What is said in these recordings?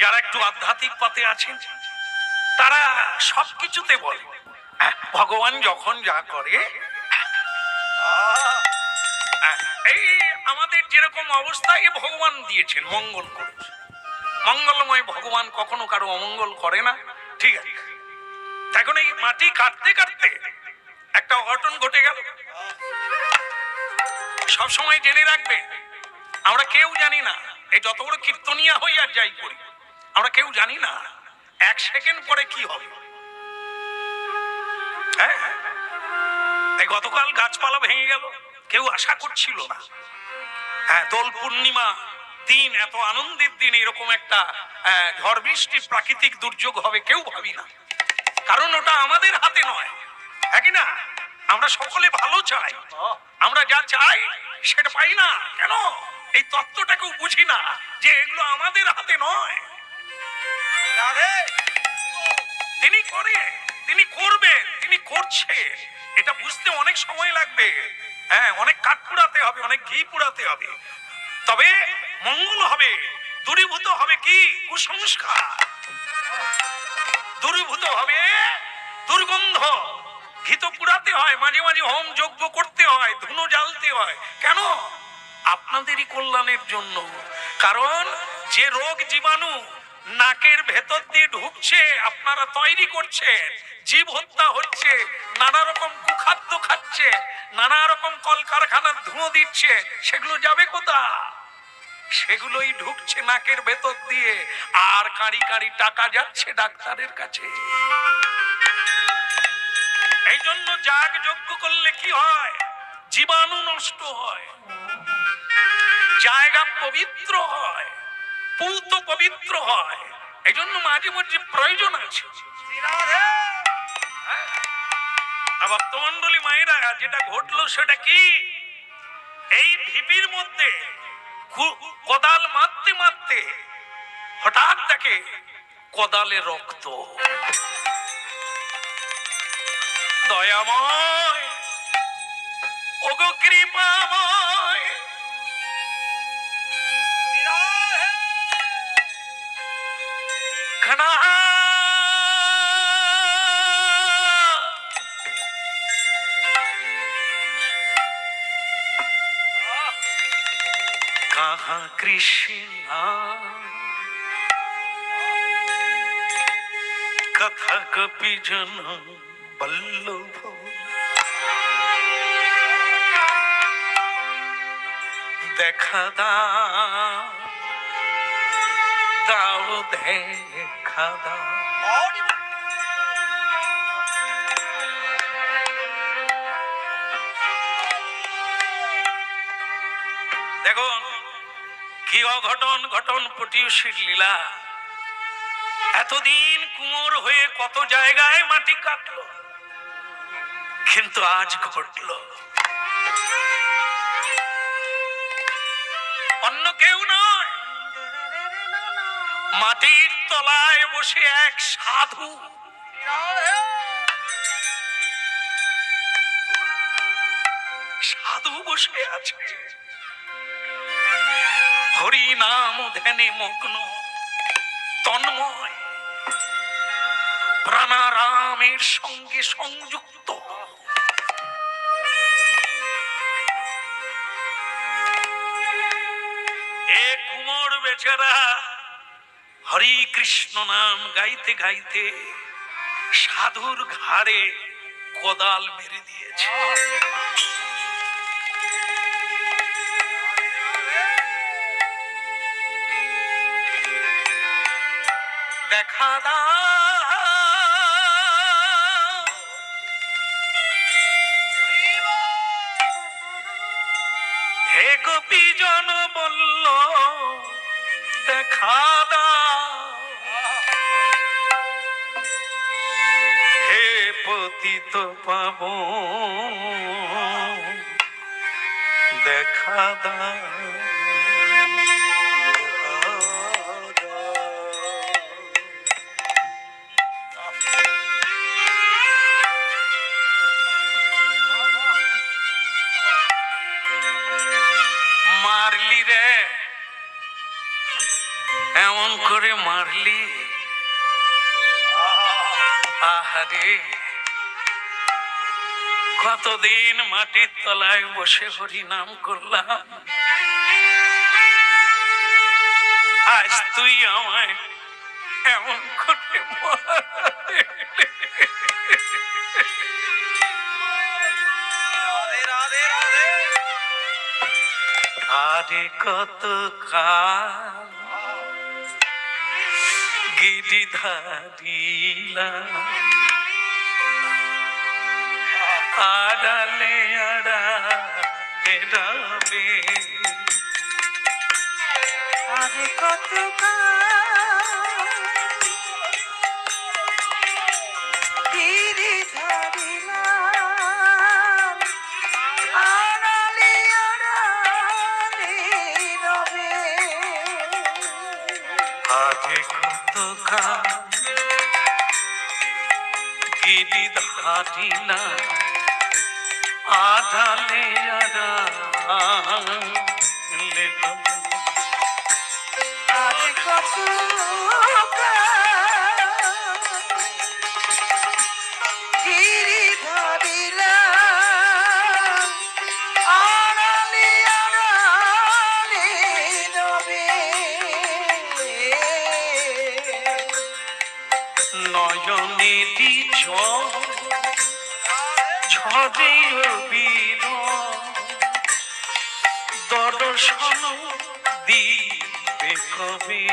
যারা একটু আধ্যাত্মিক পথে আছেন তারা সবকিছুতে বলে ভগবান যখন যা করে, এই আমাদের যেরকম অবস্থায় ভগবান দিয়েছেন মঙ্গল করছে, মঙ্গলময় ভগবান কখনো কারো অমঙ্গল করে না। ঠিক আছে, এখন এই মাটি কাটতে কাটতে একটা অঘটন ঘটে গেল। সবসময় জেনে রাখবে, আমরা কেউ জানি না, এই যত বড় কীর্তনিয়া হই আর যাই করি, আমরা কেউ জানি না এক সেকেন্ড পরে কি হবে। হ্যাঁ, এই গতকাল গাছপালা ভেঙে গেল, কেউ আশা করছিল না। হ্যাঁ, দোল পূর্ণিমা দিন, এত আনন্দের দিন এরকম একটা ঝড় বৃষ্টি প্রাকৃতিক দুর্যোগ হবে কেউ ভাবি না, কারণ ওটা আমাদের হাতে নয়। হ্যাঁ কি না? আমরা সকলে ভালো চাই, আমরা যা চাই সেটা পাই না কেন? এই তত্ত্বটাকেও বুঝি না যে এগুলো আমাদের হাতে নয়। তিনি করে, তিনি করবে, তিনি করছে, এটা বুঝতে অনেক সময় লাগবে। হ্যাঁ, অনেক কাঠ পুড়াতে হবে, অনেক ঘি পুড়াতে হবে, তবে মঙ্গল হবে। দূরীভূত হবে কি? কুসংস্কার। দূরীভূত হবে দুর্গন্ধ। ঘি তো পুড়াতে হয়, মাঝে মাঝে হোম যজ্ঞ করতে হয়, ধুনো জ্বালতে হয়। কেন? আপনাদেরই কল্যাণের জন্য। কারণ যে রোগ জীবাণু নাকের ভেতর দিয়ে ঢুকছে, আপনারা তৈরি করছেন, জীব হত্যা হচ্ছে, নানা রকম কুখাদ্য খাচ্ছে, নানা রকম কলকারখানার ধুঁয়ো দিচ্ছে, সেগুলো যাবে কোথায়? সেগুলোই ঢুকছে নাকের ভেতর দিয়ে, আর কাঁড়ি কাঁড়ি টাকা যাচ্ছে ডাক্তারের কাছে। এই জন্য যাগ যজ্ঞ করলে কি হয়? জীবাণু নষ্ট হয়, জায়গা পবিত্র হয়, পূত পবিত্র হয়। এই জন্য মাঝে মাঝে প্রয়োজন আছে। ভক্তমন্ডলী মায়েরা, যেটা ঘটলো সেটা কি? এই ঢিপির মধ্যে কোদাল মারতে মারতে হঠাৎ দেখে কোদালে রক্ত। দয়াময়, ওগো কৃপাময়, ঘনা কাহা কৃষ্ণ কথা গোপী জন বল্লভ, দেখা দাও দেখা দাও। দেখো কি অঘটন ঘটন পটিয়সীর লীলা। এতদিন কুমোর হয়ে কত জায়গায় মাটি কাটলো, কিন্তু আজ ঘটলো। অন্য কেউ নয়, মাটির তলায় বসে এক সাধু। সাধু বসে আছে, হরি নাম ধ্যানে মগ্ন, তন্ময়, প্রাণারামের সঙ্গে সংযুক্ত। এ কুমোর বেচারা হরি কৃষ্ণ নাম গাইতে গাইতে সাধুর ঘাড়ে কোদাল মেরে দিয়েছে। দেখা দাও হে গোপী জন বলল, দেখা দাও হে পতিত পাবন, দেখা দাও। মারলি রে এমন করে করে মারলি, আহারে কতদিন মাটির তলায় বসে হরি নাম করলাম, আজ তুই আমায় এমন করে মারলি। আরে কত কাল গিরিধারিলাম, আড়ালে আড়ালে রবে, আরে কত গিরি ধরিলাম, আড়ালে আড়ালে রবে। আরে কত গিরিধারিলাম, আড়ালে আড়ালে রবে, আরে কত গিরি ধরিলাম, আড়ালে আড়ালে রবে। নয়নেরই ঝরে বীর দর্শন দিবে কবে,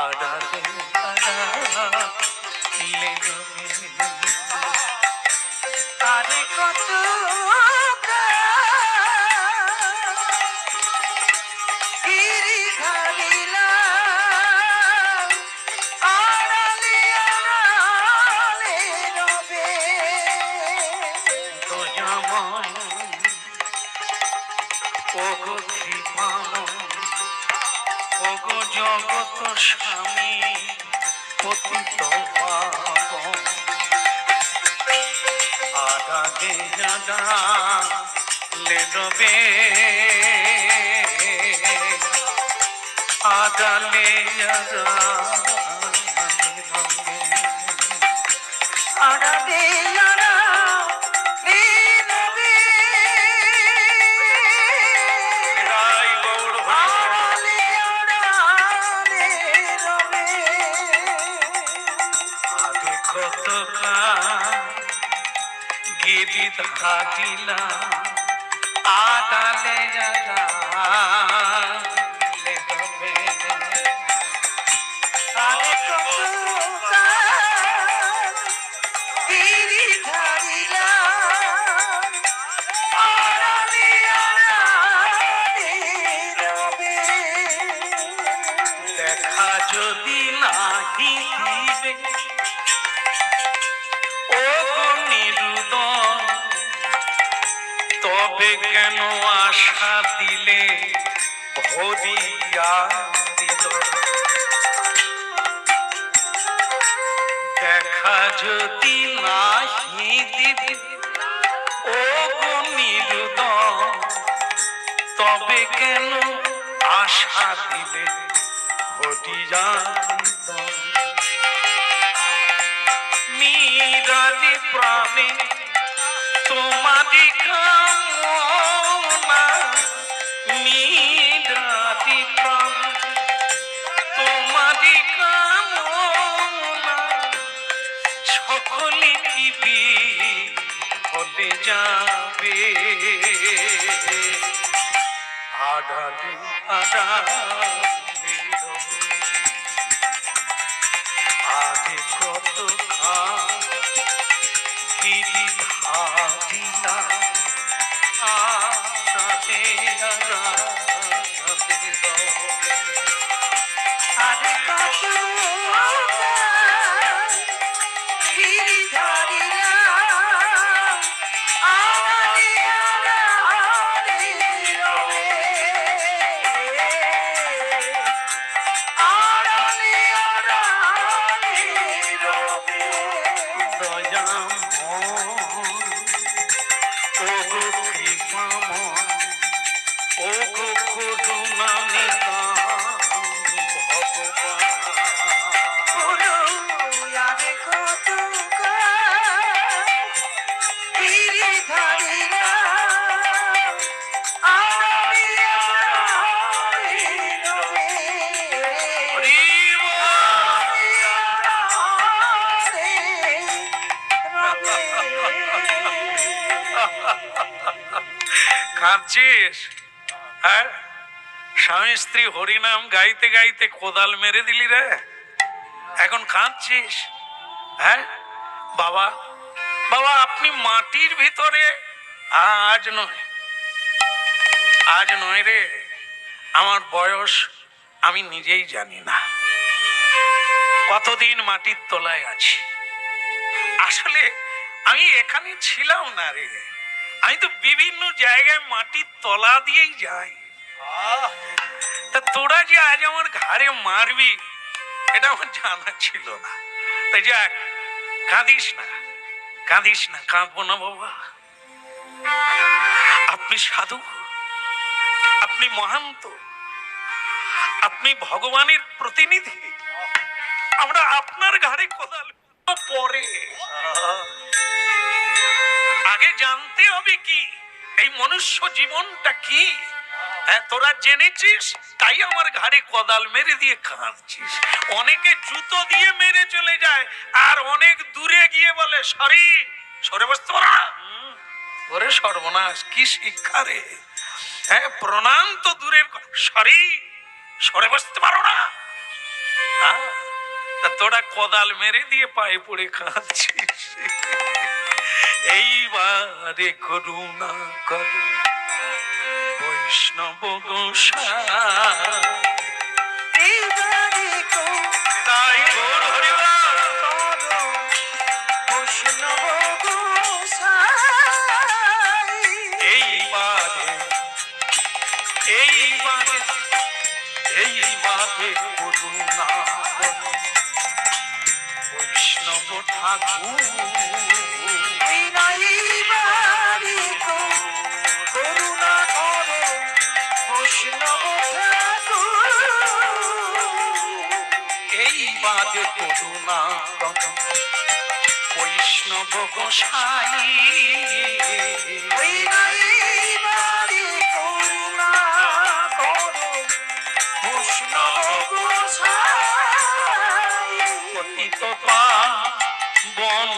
আড়ালে আড়ালে রবে, আরে কত গিরি ধরিলাম, আড়ালে আড়ালে রবে। দয়াময় ওগো কৃপাময়, ওগো জগত স্বামী পতিত পাবন, আড়ালে আড়ালে রবে, আড়ালে আড়ালে রবে, আড়ালে আড়ালে রবে। জয় গৌর হরি। আড়ালে আড়ালে রবে। আরে কত গিরি ধারিলাম, আড়ালে আড়ালে রবে, আরে কত গিরি ধরিলাম, আড়ালে আড়ালে রবে। দেখা যদি নাহি দিবে ও গো নিরুদন, তবে কেন আশা দিলে ভরিয়া হৃদয়, দেখা যদি নাহি দিবে ও গো নিরুদন, তবে কেন আশা দিলে ভরিয়া হৃদয়, মীরারি প্রাণে তোমারি কামনা, মীরারি প্রাণে তোমারি কামনা, সকলে দিবি হলে যাবে, আড়ালে আড়ালে রবে, আগে কত গিরি ধারিলাম, আড়ালে আড়ালে রবে, আরে কত গিরি ধরিলাম, আড়ালে আড়ালে রবে। আড়ালে আড়ালে রবে। কাঁদছিস? হ্যাঁ, স্বামী স্ত্রী হরিনাম গাইতে গাইতে কোদাল মেরে দিলি রে, এখন কাঁদছিস? হ্যাঁ বাবা, বাবা আপনি মাটির ভিতরে, আজ নয়, আজ নয় রে, আমার বয়স আমি নিজেই জানি না কতদিন মাটির তলায় আছি। আসলে আমি এখানে ছিলাম না রে, আমি তো বিভিন্ন জায়গায় মাটির তলা দিয়েই যাই। তা তোরা যে আজ আমার ঘাড়ে মারবি এটা আমার জানা ছিল না। তাই যাক, কাঁদিস না, কাঁদিস না, কাঁদবো না বাবা। আপনি সাধু, আপনি মহান্ত, আপনি ভগবানের প্রতিনিধি, আমরা আপনার ঘাড়ে কোদাল পরে। আগে জানতে হবে কি এই মনুষ্য জীবনটা কি। তোরা জেনেছিস তাই আমার ঘাড়ে কোদাল মেরে দিয়ে কাঁদছিস। অনেকে জুতো দিয়ে মেরে চলে যায় আর অনেক দূরে গিয়ে বলে সরি, সরে বসতে পারো না। ওরে সর্বনাশ, কি শিক্ষা রে! হ্যাঁ, প্রণাম তো দূরের, সরি, সরে বসতে পারো না। তোরা কোদাল মেরে দিয়ে পায়ে পড়ে কাঁদছিস। এইবারে করুণা করো বৈষ্ণব গোসাই, তাই গৌর হরিবল বৈষ্ণব গোসাই। এইবারে, এইবারে, এইবারে করুণা বৈষ্ণব ঠাকুর। করুণা করো বৈষ্ণব এইবারে করুণা করো বৈষ্ণব গোসাই। করুণা করো বৈষ্ণব গোসাই। পতিত পাবন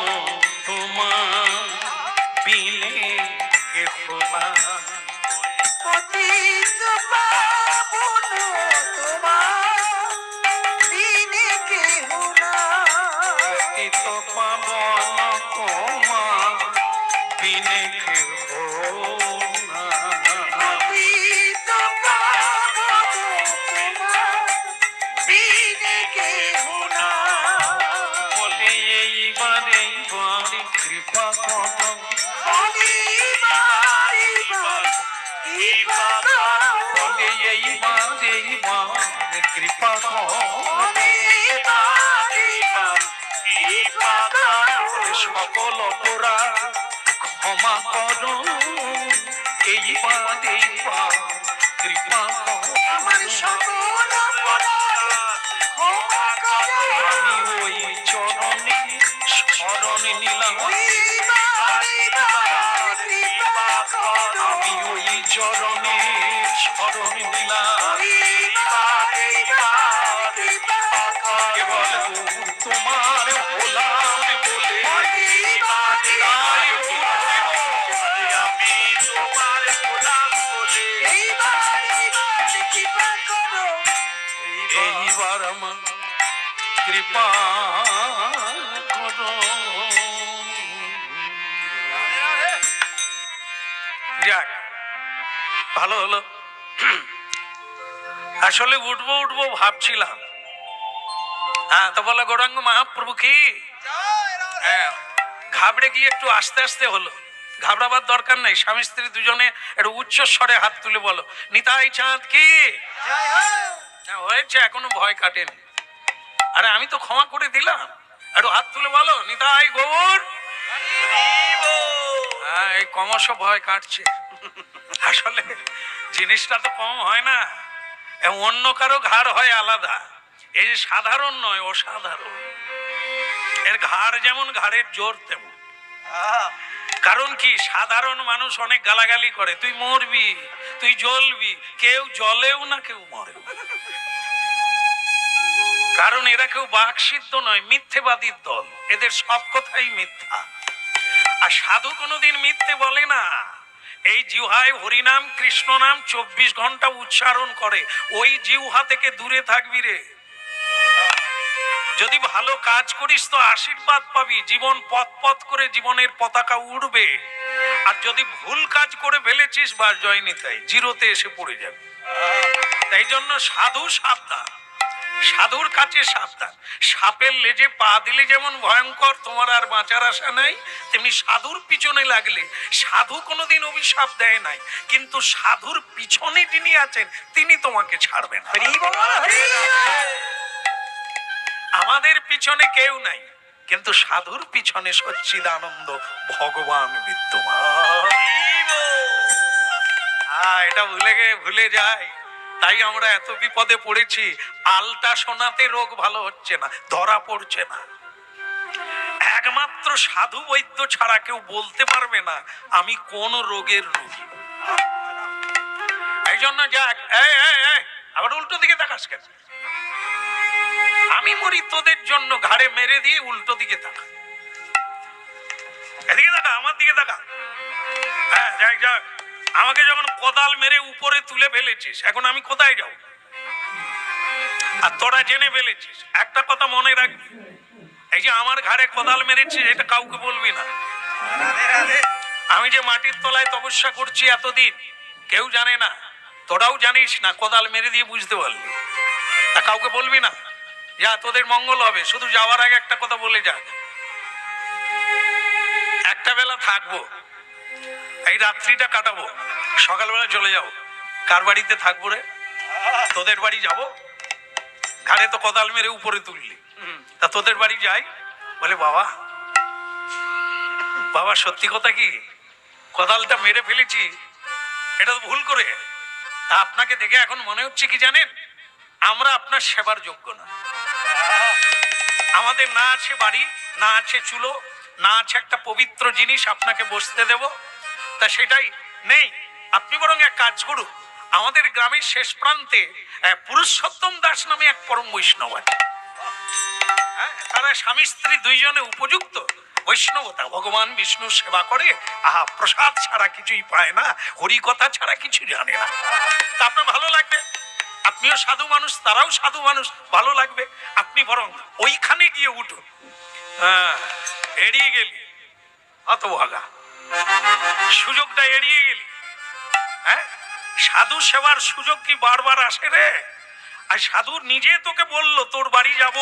তোমার বিনে কেহ নাই। পতিত পাবন তোমার বিনে কেহ নাই। পতিত পাবন তোমার বিনে কেহ নাই। পতিত পাবন তোমার বিনে কেহ নাই। বলে এইবারে এইবারে কৃপা করো, বলে এইবারে এইবারে কৃপা করো, সকল অপরাধ ক্ষমা করো, এইবারে এইবার কৃপা করো। আমার সকল অপরাধ ক্ষমা করো। আমি ওই চরণে শরণ নিলাম, কৃপা করো। আমি ওই চরণে শরণ নিলাম। কেবল তোমার হলাম বলে, তাই আমি তোমার হলাম বলে। এইবার আমার কৃপা করো। যাক, ভালো হলো। আসলে উঠবো উঠবো ভাবছিলাম। হ্যাঁ, তো বলো গৌরাঙ্গ মহাপ্রভু কি? হ্যাঁ, ঘাবড়ে গিয়ে একটু আস্তে আস্তে হলো। ঘাবড়াবার দরকার নেই, স্বামী স্ত্রী দুজনে একটু উচ্চ স্বরে হাত তুলে বলো নিতাই চাঁদ কি। হ্যাঁ, হয়েছে, এখনো ভয় কাটেনি। আরে আমি তো ক্ষমা করে দিলাম, একটু হাত তুলে বলো নিতাই গৌর। হ্যাঁ, এই ক্রমশ ভয় কাটছে। আসলে জিনিসটা তো কম হয় না, অন্য কারো ঘাড় হয় আলাদা, এই যে সাধারণ নয়, অসাধারণ। এর ঘাড় যেমন ঘাড়ের জোর তেমন। কারণ কি, সাধারণ মানুষ অনেক গালাগালি করে, তুই মরবি, তুই জ্বলবি, কেউ জ্বলেও না, কেউ মরেও না। কারণ এরা কেউ বাকসিদ্ধ নয়, মিথ্যেবাদীর দল, এদের সব কথাই মিথ্যা। আর সাধু কোনোদিন মিথ্যে বলে না, এই জিহ্বায় হরিনাম কৃষ্ণ নাম 24 ঘন্টা উচ্চারণ করে, ওই জিহ্বা থেকে দূরে থাকবি রে। যদি ভালো কাজ করিস তো আশীর্বাদ পাবি, জীবন পথ পথ করে জীবনের পতাকা উড়বে। আর যদি ভুল কাজ করে ফেলেছিস বা জয় নিতাই, জিরোতে এসে পড়ে যাবে। তাই জন্য সাধু সাবধান, সাধুর কাছে সাবধান। সাপের লেজে পা দিলে যেমন ভয়ঙ্কর, তোমার আর বাঁচার আশা নাই, তেমনি সাধুর পিছনে লাগলে, সাধু কোনোদিন অভিশাপ দেয় নাই, কিন্তু সাধুর পিছনে যিনি আছেন তিনি তোমাকে ছাড়বেন। হরি বল, হরি বল। আমাদের পিছনে কেউ নাই, কিন্তু সাধুর পিছনে সচ্চিদানন্দ ভগবান বিদ্যমান। এটা ভুলে যায়, তাই আমরা এত বিপদে পড়েছি। আলটা শোনাতে রোগ ভালো হচ্ছে না, ধরা পড়ছে না। একমাত্র সাধু বৈদ্য ছাড়া কেউ বলতে পারবে না আমি কোন রোগের রোগী। এই জন্য যাক, আবার উল্টো দিকে তাকাস কেন? আমি মরি তোদের জন্য, ঘাড়ে মেরে দিয়ে উল্টো দিকে তাকা, এদিকে তাকা, আমার দিকে তাকা। হ্যাঁ যাক যাক, আমাকে যখন কোদাল মেরে উপরে তুলে ফেলেছিস, এখন আমি কোথায় যাব? আর তোরা জেনে ফেলেছিস, একটা কথা মনে রাখবি, এই যে আমার ঘাড়ে কোদাল মেরেছিস এটা কাউকে বলবি না। আমি যে মাটির তলায় তপস্যা করছি এতদিন, কেউ জানে না, তোরাও জানিস না, কোদাল মেরে দিয়ে বুঝতে পারলি, তা কাউকে বলবি না। যা, তোদের মঙ্গল হবে। শুধু যাওয়ার আগে একটা কথা বলে যা, একটা বেলা থাকবো, এই রাত্রিটা কাটাবো, সকালবেলা চলে যাবো। কার বাড়িতে থাকবো রে? তোদের বাড়ি যাব। ঘাড়ে তো কোদাল মেরে উপরে তুললি, তা তোদের বাড়ি যাই। বলে বাবা, বাবা সত্যি কথা কি, কোদালটা মেরে ফেলেছি, এটা তো ভুল করে। তা আপনাকে দেখে এখন মনে হচ্ছে কি জানেন, আমরা আপনার সেবার যোগ্য না। আমাদের না আছে বাড়ি, না আছে চুলো, না আছে একটা পবিত্র জিনিস আপনাকে বসতে দেব, তা সেটাই নেই। আপনি বরং এক কাজ করুন, আমাদের গ্রামের শেষ প্রান্তে পুরুষোত্তম দাস নামে এক পরম বৈষ্ণব আছে। তারা স্বামী স্ত্রী দুইজনে উপযুক্ত বৈষ্ণবতা, ভগবান বিষ্ণু সেবা করে, প্রসাদ ছাড়া কিছুই পায় না, হরি কথা ছাড়া কিছু জানে না। তা আপনার ভালো লাগবে, আপনিও সাধু মানুষ, তারাও সাধু মানুষ, ভালো লাগবে। আপনি বরং ওইখানে গিয়ে উঠুন। এড়িয়ে গেলি, অত ভাগা সুযোগটা এড়িয়ে গেলি। হ্যাঁ, সাধু সেবার সুযোগ কি বারবার আসে রে? আর সাধু নিজে তোকে বললো তোর বাড়ি যাব,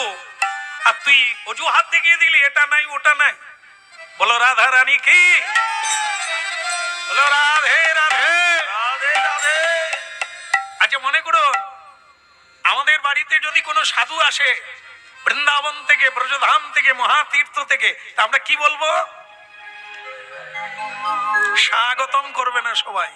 আর তুই অজুহাত দেখিয়ে দিলি, এটা নাই ওটা নাই। বলো রাধা রানী কি, বলো রাধে রাধে, রাধে রাধে। আচ্ছা মনে করুন, আমাদের বাড়িতে যদি কোনো সাধু আসে বৃন্দাবন থেকে, ব্রজধাম থেকে, মহাতীর্থ থেকে, তা আমরা কি বলবো? স্বাগতম করবে না সবাই,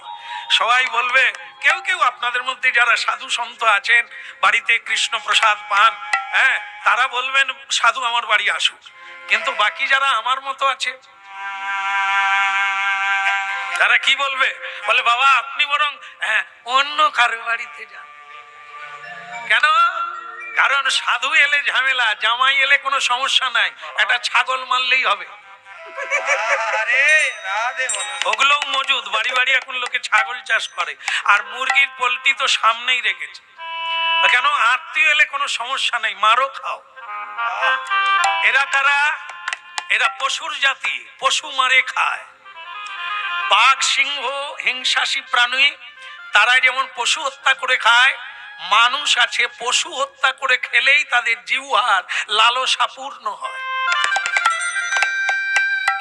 সবাই বলবে, কেউ কেউ আপনাদের মধ্যে যারা সাধু সন্ত আছেন, বাড়িতে কৃষ্ণ প্রসাদ পান, হ্যাঁ, তারা বলবেন সাধু আমার বাড়ি আসুক। কিন্তু বাকি যারা আমার মতো আছে, তারা কি বলবে? বলে বাবা আপনি বরং অন্য কারো বাড়িতে যান। কেন? কারণ সাধু এলে ঝামেলা, জামাই এলে কোনো সমস্যা নাই, একটা ছাগল মারলেই হবে। ওগুলোও মজুদ, বাড়ি বাড়ি এখন লোকে ছাগল চাষ করে, আর মুরগির পোল্ট্রি তো সামনেই রেখেছে। কেন? আত্মীয় এলে কোনো সমস্যা নেই, মারো খাও। এরা কারা? এরা পশুর জাতি, পশু মারে খায়। বাঘ সিংহ হিংসাসী প্রাণী, তারা যেমন পশু হত্যা করে খায়, মানুষ আছে পশু হত্যা করে খেলেই তাদের জিহ্বার লালসা পূর্ণ হয়।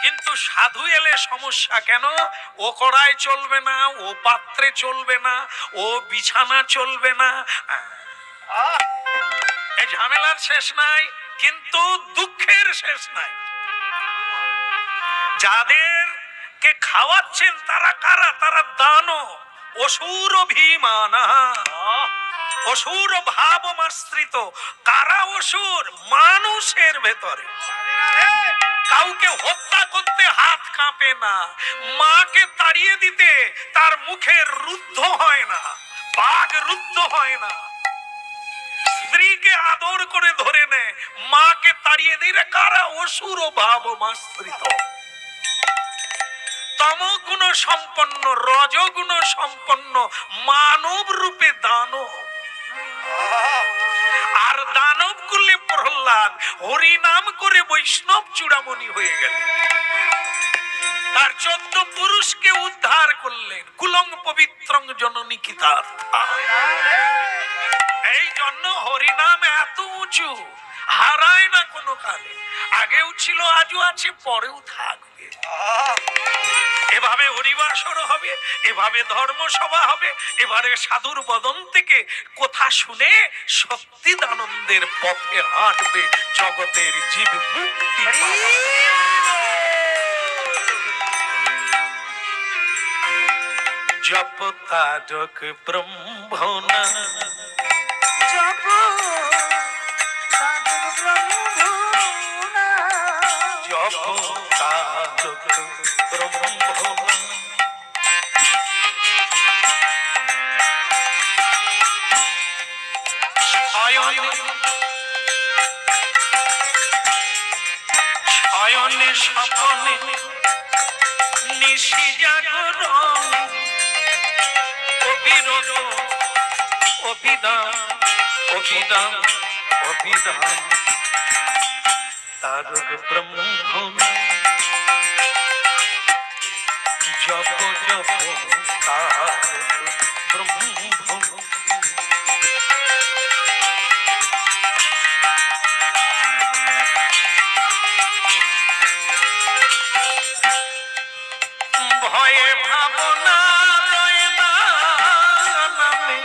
কিন্তু সাধু এলে সমস্যা। কেন? ও কড়ায় চলবে না, ও পাত্রে চলবে না, ও বিছানা চলবে না। এই ঝামেলার শেষ নাই, কিন্তু দুঃখের শেষ নাই। যাদেরকে খাওয়াচ্ছেন তারা কারা? তারা দানব, অসুর অভিমানা, অসুর ভাবমাশ্রিত। কারা অসুর? মানুষের ভেতরে। কাউকে হত্যা করতে হাত কাঁপে না, মাকে তাড়িয়ে দিতে তার মুখে রুদ্ধ হয় না, বাঘ রুদ্ধ হয় না। স্ত্রীকে আদর করে ধরে নেয়, মাকে তাড়িয়ে দিলে কারা? অসুর ভাবমাশ্রিত। তমগুণ সম্পন্ন, রজগুণ সম্পন্ন, মানব রূপে দানব। আর দানব কুলে প্রহ্লাদ হরি নাম করে বৈষ্ণব চূড়ামণি হয়ে গেল। তার 14 পুরুষকে উদ্ধার করলেন। কুলং পবিত্রং জননী কিতার্থা। এই জন্য হরিনাম এত উঁচু, হারায় না কোনো কালে। আগেও ছিল, আজও আছে, পরেও থাকবে। এভাবে হরিবাসর হবে, এভাবে ধর্মসভা হবে। এবারে সাধুর বদন থেকে কথা শুনে সত্যিদানন্দের পথে হাঁটবে জগতের জীব মুক্তি পাবে। জপ তারক ব্রহ্মণা, জপ তারক ব্রহ্মণা, জপ তারক ব্রহ্মণা। শয়নে স্বপনে নিশি জাগরণ, অবিরত অভিধান অভিধান অভিধান তারক ব্রহ্মণা। জপ জপ তারক ব্রহ্মণা। ভয়ে ভাবনা রয় না নামে,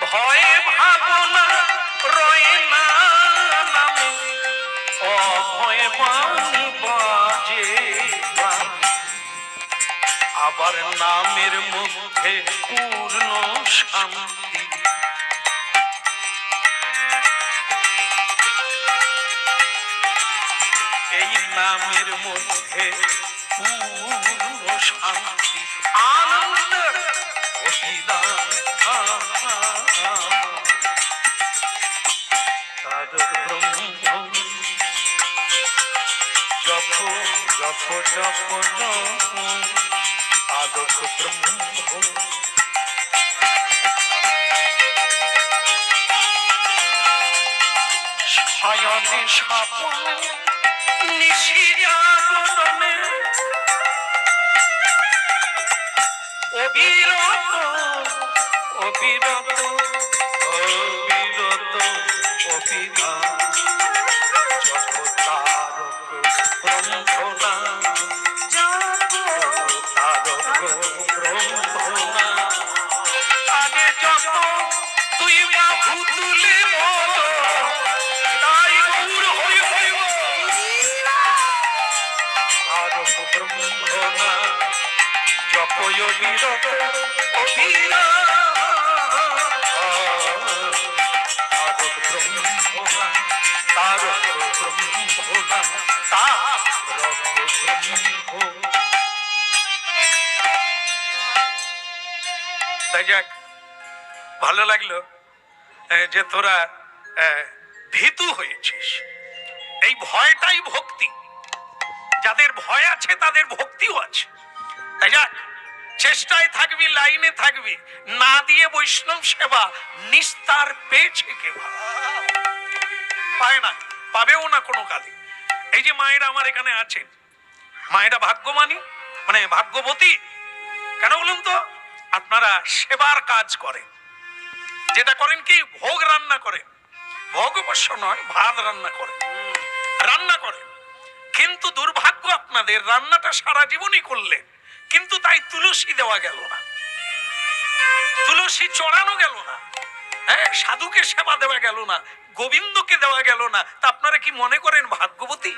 ভয়ে ভাবনা রয় না নামে, অভয় বাণী বাজে বাণী। আবার নামের মধ্যে পূর্ণ শান্তি। এই নামের মধ্যে পূর্ণ শান্তি, আনন্দ অভিধান। তারক ব্রহ্মণা। জপ জপ জপ জপ তারক ব্রহ্মণা। শয়নে স্বপনে নিশি জাগরণে, অবিরত অবিরত অবিরত অভিধান। জপ তারক ব্রহ্মণা, জপ তারক ব্রহ্মণা। আগে জপ তুই বাহু তুলে বল, তাই গৌর হরি হরি বল। তারক ব্রহ্মণা। জপ অবিরত অভিধান। তারক ব্রহ্মণা, তারক ব্রহ্মণা, তারক ব্রহ্মণা। তাই যাক, ভালো লাগলো যে তোরা ভীতু হয়েছিস। এই ভয়টাই ভক্তি। যাদের ভয় আছে তাদের ভক্তিও আছে। তাই যাক, চেষ্টায় থাকবি, লাইনে থাকবি। না দিয়ে বৈষ্ণব সেবা নিস্তার পেয়েছে কেউ? পায় না, পাবেও না কোনো কালে। এই যে মায়েরা আমার এখানে আছেন, মায়েরা ভাগ্যমানী, মানে ভাগ্যবতী। কেন বলুন তো? আপনারা সেবার কাজ করেন। যেটা করেন কি, ভোগ রান্না করেন। ভোগ অবশ্য নয়, ভাত রান্না করেন, রান্না করেন। কিন্তু দুর্ভাগ্য আপনাদের, রান্নাটা সারা জীবনই করলেন, কিন্তু তাই তুলসী দেওয়া গেল না, তুলসী চড়ানো গেল না, হ্যাঁ, সাধুকে সেবা দেওয়া গেল না, গোবিন্দকে দেওয়া গেল না। তা আপনারা কি মনে করেন ভাগ্যবতী?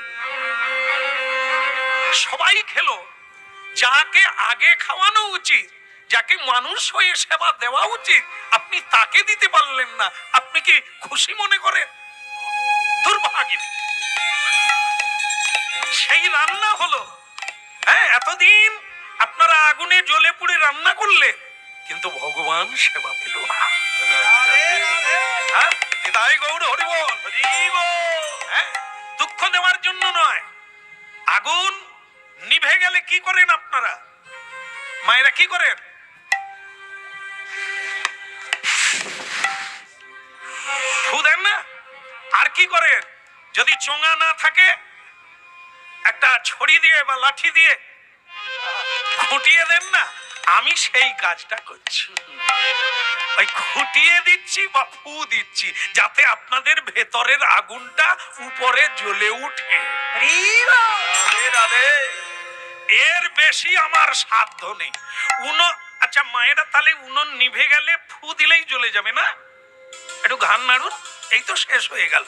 সবাই খেলো, যাকে আগে খাওয়ানো উচিত, যাকে মানুষ হয়ে সেবা দেওয়া উচিত, আপনি তাকে দিতে পারলেন না, আপনি কি খুশি মনে করেন? দুর্ভাগিনী। সেই রান্না হলো, হ্যাঁ, এতদিন আপনারা আগুনে জ্বলে পুড়ে রান্না করলে, কিন্তু ভগবান সেবা পেল না। হ্যাঁ? নিতাই গৌর হরি বল। হ্যাঁ? দুঃখ দেওয়ার জন্য নয়। আগুন নিভে গেলে কি করেন আপনারা? মায়েরা কি করেন? ফু দেন না? আর কি করেন? যদি চোঙা না থাকে একটা ছড়ি দিয়ে বা লাঠি দিয়ে খুঁটিয়ে দেন না? আমি সেই কাজটা করছি। ওই খুঁটিয়ে দিচ্ছি বা ফু দিচ্ছি যাতে আপনাদের ভেতরের আগুনটা উপরে জ্বলে উঠে। এর বেশি আমার সাধ্য নেই। আচ্ছা মায়েরা তাহলে উনুন নিভে গেলে ফু দিলেই জ্বলে যাবে না? একটু ঘান নাড়ুন, এই তো শেষ হয়ে গেল।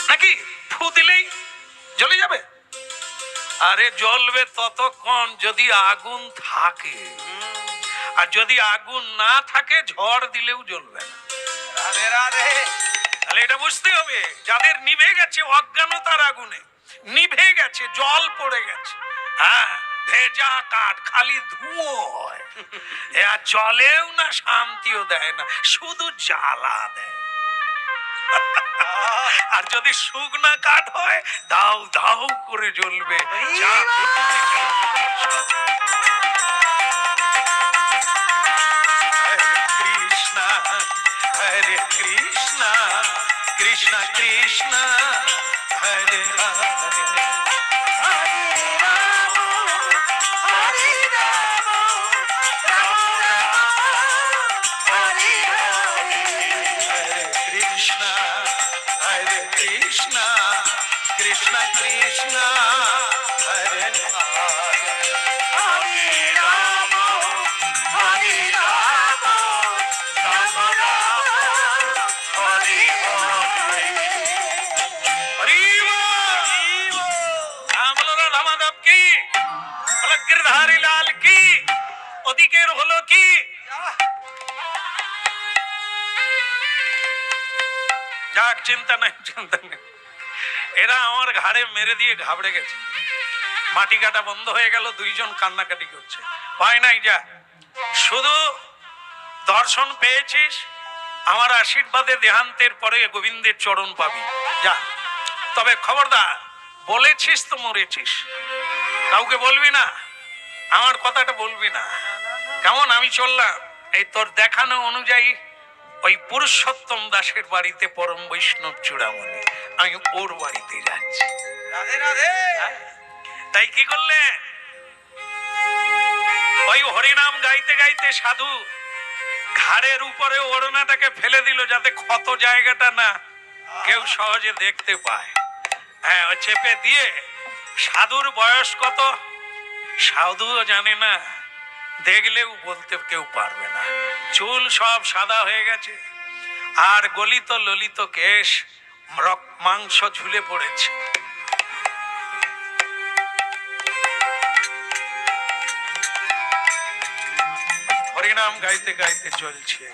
নাকি ফু দিলেই জ্বলে যাবে? আরে জ্বলবে ততক্ষণ যদি আগুন থাকে, আর যদি আগুন না থাকে ঝড় দিলেও জ্বলবে না। তাহলে এটা বুঝতে হবে, যাদের নিভে গেছে অজ্ঞানতার আগুনে, নিভে গেছে, জল পড়ে গেছে, হ্যাঁ ভেজা কাঠ, খালি ধুঁয়ো হয়, আর জলেও না শান্তিও দেয় না, শুধু জ্বালা দেয়। আর যদি শুকনা কাঠ হয় দাও দাও করে জ্বলবে। যা করতে জ্বলবে। হরে কৃষ্ণ হরে কৃষ্ণ কৃষ্ণ কৃষ্ণ হরে হরে। কৃষ্ণ হরে কৃষ্ণ কৃষ্ণ কৃষ্ণ হরে गिरधारी लाल की। ওদিকের হলো কি? যাক চিন্তা নাই, চিন্তা নেই। এরা আমার ঘাড়ে মেরে দিয়ে ঘাবড়ে গেছে। মাটি কাটা বন্ধ হয়ে গেল, দুইজন কান্নাকাটি করছে। ভয় নাই, যা শুধু দর্শন পেয়েছিস, আমার আশীর্বাদে দেহান্তের পরে গোবিন্দের চরণ পাবি, যা। তবে খবরদার, বলেছিস তো মরেছিস, কাউকে বলবি না, আমার কথাটা বলবি না, কেমন? আমি চললাম এই তোর দেখানো অনুযায়ী ওই পুরুষোত্তম দাসের বাড়িতে, পরম বৈষ্ণব চূড়ামণি, আমি ওর বাড়িতে যাচ্ছি। তাই কি করলে? ওই হরিনাম গাইতে গাইতে সাধু ঘাড়ের উপরে ওড়নাটাকে ফেলে দিল, যাতে ক্ষত জায়গাটা না কেউ সহজে দেখতে পায়। হ্যাঁ, ও চেপে দিয়ে, সাধুর বয়স কত সাধুও জানে না, দেখলেও বলতে কেউ পারবে না। চুল সব সাদা হয়ে গেছে, আর গলিত ললিত কেশ, মাংস ঝুলে পড়েছে। হরিনাম গাইতে গাইতে চলছে।